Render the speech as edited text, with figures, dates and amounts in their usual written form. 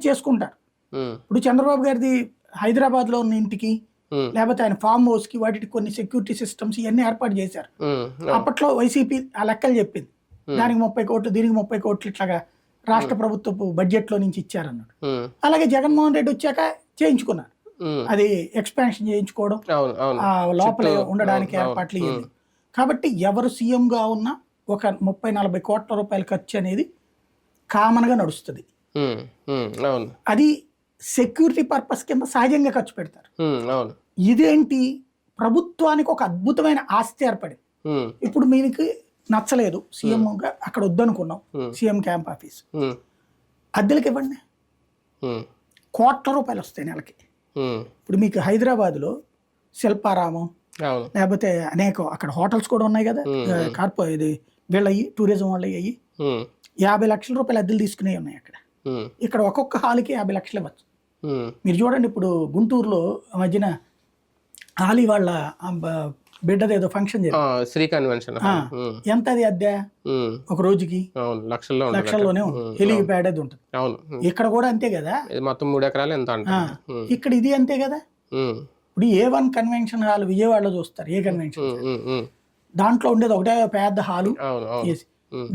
చేసుకుంటారు. ఉమ్, ఇప్పుడు చంద్రబాబు గారిది హైదరాబాద్లో ఉన్న ఇంటికి ఉమ్, లేకపోతే ఆయన ఫామ్ హౌస్కి వాటికి కొన్ని సెక్యూరిటీ సిస్టమ్స్ ఇవన్నీ ఏర్పాటు చేశారు. ఉమ్, అవును. అప్పట్లో వైసీపీ ఆ లెక్కలు చెప్పింది, ఉమ్, దానికి 30 కోట్లు దీనికి 30 కోట్లు ఇట్లాగా రాష్ట్ర ప్రభుత్వపు బడ్జెట్లో నుంచి ఇచ్చారన్నాడు. ఉమ్, అలాగే జగన్మోహన్ రెడ్డి వచ్చాక చేయించుకున్నారు, ఉమ్, అది ఎక్స్పాన్షన్ చేయించుకోవడం, అవును అవును ఆ లోపల చుట్టూ ఉండడానికి అవును ఏర్పాట్లు అవును ఇవన్నీ. కాబట్టి ఎవరు సీఎంగా ఉన్నా ఒక 30-40 కోట్ల రూపాయల ఖర్చు అనేది కామన్గా నడుస్తుంది. ఉమ్, ఉమ్, అవును అది సెక్యూరిటీ పర్పస్ కింద సహజంగా ఖర్చు పెడతారు. అవును ఇదేంటి, ప్రభుత్వానికి ఒక అద్భుతమైన ఆస్తి ఏర్పడింది. ఉమ్, ఇప్పుడు మీకు నచ్చలేదు సీఎంగా అక్కడ వద్దనుకున్నాం, ఉమ్, సీఎం క్యాంప్ ఆఫీస్ ఉమ్, అద్దెలకు ఇవ్వండి, ఉమ్, కోట్ల రూపాయలు వస్తాయి నెలకి. ఉమ్, ఇప్పుడు మీకు హైదరాబాద్లో శిల్పారామం అవును లేకపోతే అనేక అక్కడ హోటల్స్ కూడా ఉన్నాయి కదా, ఉమ్, ఉమ్, ఇది వీళ్ళవి టూరిజం వాళ్ళు అయ్యి ఉమ్, 50 లక్షల రూపాయలు అద్దెలు తీసుకునేవి ఉన్నాయి అక్కడ. ఉమ్, ఇక్కడ ఒక్కొక్క హాల్కి 50 లక్షలు ఇవ్వచ్చు. ఉమ్, మీరు చూడండి, ఇప్పుడు గుంటూరులో ఆ మధ్యన ఆలీ వాళ్ళ బిడ్డది ఏదో ఫంక్షన్ ఆ, జరిగింది. Shri convention hall. ఉమ్, ఎంత అది అద్దె ఉమ్, ఒక రోజుకి? అవును లక్షల్లో ఉంటుంది అక్కడ. లక్షల్లోనే ఉంది, ఉమ్, హెలిగి అవును ప్యాడ్ అది ఉంటుంది. అవును ఉమ్, ఇక్కడ కూడా అంతే కదా. ఇది మొత్తం 3 ఎకరాలు ఎంత ఆ, అంటారు. ఉమ్, ఇక్కడ ఇది అంతే కదా. ఉమ్, ఇప్పుడు A1 కన్వెన్షన్ హాల్ విజయవాడలో చూస్తారు, ఏ కన్వెన్షన్ ఉమ్, ఉమ్, ఉమ్, దాంట్లో ఉండేది ఒకటే పెద్ద హాలు అవును అవును ఏసీ.